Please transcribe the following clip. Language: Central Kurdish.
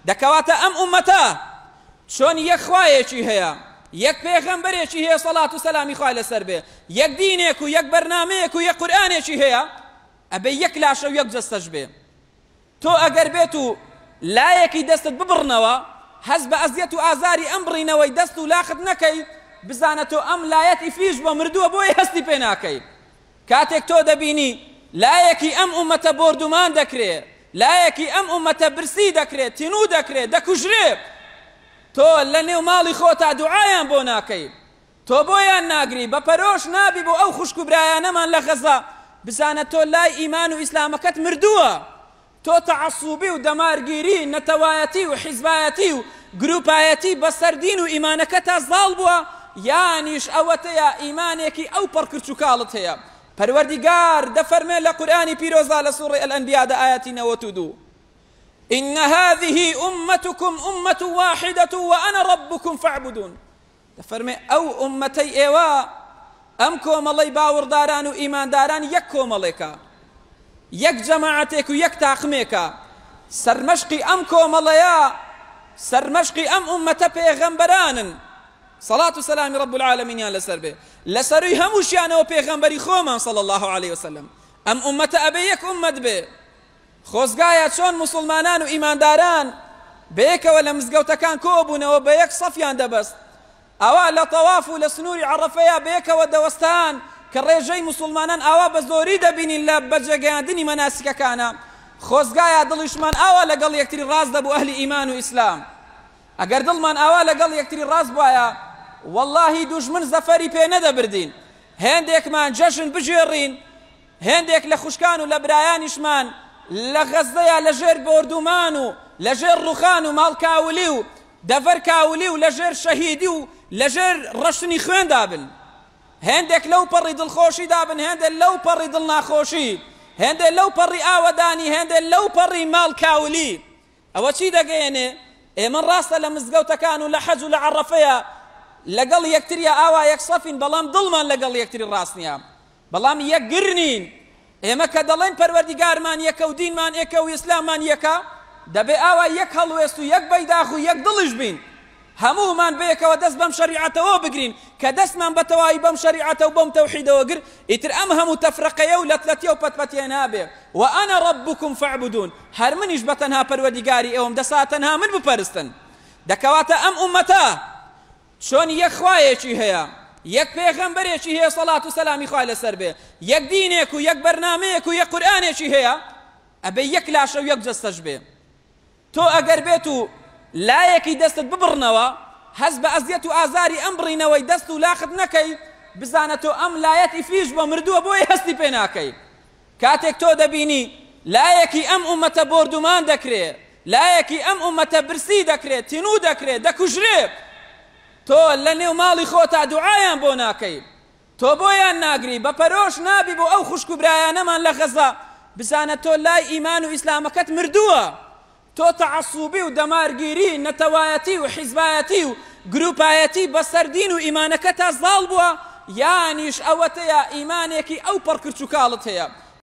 دەکەواتە ئەم ئومەتە چۆن یەک خوایەکی هەیە، یەک پێغەمبەرێکی هەیە سەڵات و سەلامی خوای لەسەر بێ، یەک دینێک و یەک بەرنامەیەک و یەک قورئانێکی هەیە، ئەبێ یەک لاشە و یەک جەستەش بێ. تۆ ئەگەر بێت و لایەکی دەستت ببڕنەوە، هەز بە ئەزیەت و ئازاری ئەم بڕینەوەی دەست و لاخت نەکەی، بزانە تۆ ئەم لایەتی فیش بۆ مردووە بۆی هەستی پێ ناکەی. کاتێک تۆ دەبینی لایەکی ئەم ئومەتە بۆردومان دەکرێت، لایەکی ئەم ئومەتە برسی دەکرێت، تینوو دەکرێت، دەکوژرێت، تۆ لە نێو ماڵی خۆتا دوعایان بۆ ناکەی، تۆ بۆیان ناگری، بە پەرۆش نابی بۆ ئەو خوشک و برایانەمان لە غەزا، بزانە تۆ لای ئیمان و ئیسلامەکەت مردووە. تۆ تەعەسوبی و دەمارگیری، نەتەوایەتی و حیزبایەتی و گروپایەتی بەسەر دین و ئیمانەکە تا زاڵ بووە، یانیش ئەوەتەیە ئیمانێکی ئەو پەڕکرچ و کاڵت هەیە. پەروەردیگار دەفەرمێ لە قورئانی پیرۆزا لە سوڕەی ئەلئەنبیا دا ئایەتی 92: إن هذه أمتكم أمة واحدة وأنا ربكم فاعبدون. دەفەرمێ ئەو ئومەتەی ئێوە، ئەم کۆمەڵەی باوەڕداران و ئیمانداران یەک کۆمەڵێکە، یەک جەماعەتێک و یەک تاقمێکە. سەرمەشقی ئەم کۆمەڵەیە، سەرمەشقی ئەم ئومەتە پێغەمبەرانن صلاة و سلامی رب العالمینیان لەسەر بێ، لەسەروی هەمووشیانەوە پێغەمبەری خۆمان صلی الله عليه وسلم. ئەم ئومەتە ئەبێ یەک ئومەت بێ. خۆزگایە چۆن مسلمانان و ئیمانداران بەیەکەوە لە مزگەوتەکان کۆبوونەوە بە یەک سەفیان دەبەست، ئەوا لە تەواف و لە سنووری عەرەفەیە بەیەکەوە دەوەستان کە ڕێژەی مسلمانان ئاوا بە زۆری دەبینین لە بەجێگەیاندنی مەناسکەکانە. خۆزگایە دڵیشمان ئاوا لەگەڵ یەکتری ڕاست دەبوو ئەهلی ئیمان و ئیسلام. ئەگەر دڵمان ئاوا لەگەڵ یەکتری ڕاست بوایە، واللهی دوژمن زەفەری پێ نەدەبردین. هێندێکمان جەژن بژێڕین، هێندێک لە خوشکان و لە برایانیشمان لە غەزەیە لەژێر بۆردومان و لەژێر ڕوخان و ماڵکاولی و دەڤەر کاولی و لەژێر شەهیدی و لەژێر ڕەشتنی خوێن دابن. هێندێک لەو پەڕی دڵخۆشی دابن، هێندێک لەو پەڕی دڵناخۆشی، هێندێک لەو پەڕی ئاوەدانی، هێندێک لەو پەڕی ماڵکاولی. ئەوە چی دەگەیەنێ؟ ئێمە ڕاستە لە مزگەوتەکان و لە حەج و لە عەرەفەیە لەگەڵ یەکتریە ئاوا یەک سەفین، بەڵام دڵمان لەگەڵ یەکتری ڕاست نییە، بەڵام یەک گرنین. ئێمە کە دەڵێن پەروەردیگارمان یەکە و دینمان یەکە و ئیسلاممان یەکە، دەبێ ئاوا یەک هەڵوێست و یەک بەیداخ و یەک دڵش بین، هەموومان بەیەکەوە دەست بەم شەریعەتەوە بگرین کە دەستمان بە تەواوی بەم شەریعەتە و بەم تەوحیدەوە گر، ئیتر ئەم هەموو تەفرەقەیە و لەتلەتیە و پەتپەتیە نابێ. وأنا ربكم فاعبدون، هەر منیش بەتەنها پەروەردیگاری ئێوەم، دەسا تەنها من بپەرستن. دەکەواتە ئەم ئومەتە چۆن یەک خوایەکی هەیە، یەک پێغەمبەرێکی هەیە سەڵات و سەلامی خوای لەسەر بێ، یەک دینێک و یەک بەرنامەیەک و یەک قورئانێکی هەیە، ئەبێ یەک لاشە و یەک جەستەش بێ. تۆ ئەگەر بێت و لایەکی دەستت ببڕنەوە، هەز بە ئەزیەت و ئازاری ئەم بڕینەوەی دەست و لاخت نەکەی، بزانە تۆ ئەم لایەتی فیش بۆ مردووە بۆی هەستی پێ ناکەی. کاتێک تۆ دەبینی لایەکی ئەم ئومەتە بۆردومان دەکرێت، لایەکی ئەم ئومەتە برسی دەکرێت، تینوو دەکرێت، دەکوژرێت، تۆ لە نێو ماڵی خۆتا دوعایان بۆ ناکەی، تۆ بۆیان ناگری، بە پەرۆش نابی بۆ ئەو خوشک و برایانەمان لە غەزا، بزانە تۆ لای ئیمان و ئیسلامەکەت مردووە. تۆ تەعەسوبی و دەمارگیری، نەتەوایەتی و حیزبایەتی و گروپایەتی بەسەر دین و ئیمانەکە تا زاڵ بووە، یانیش ئەوەتەیە ئیمانێکی ئەو پەڕکرچ و کاڵت هەیە.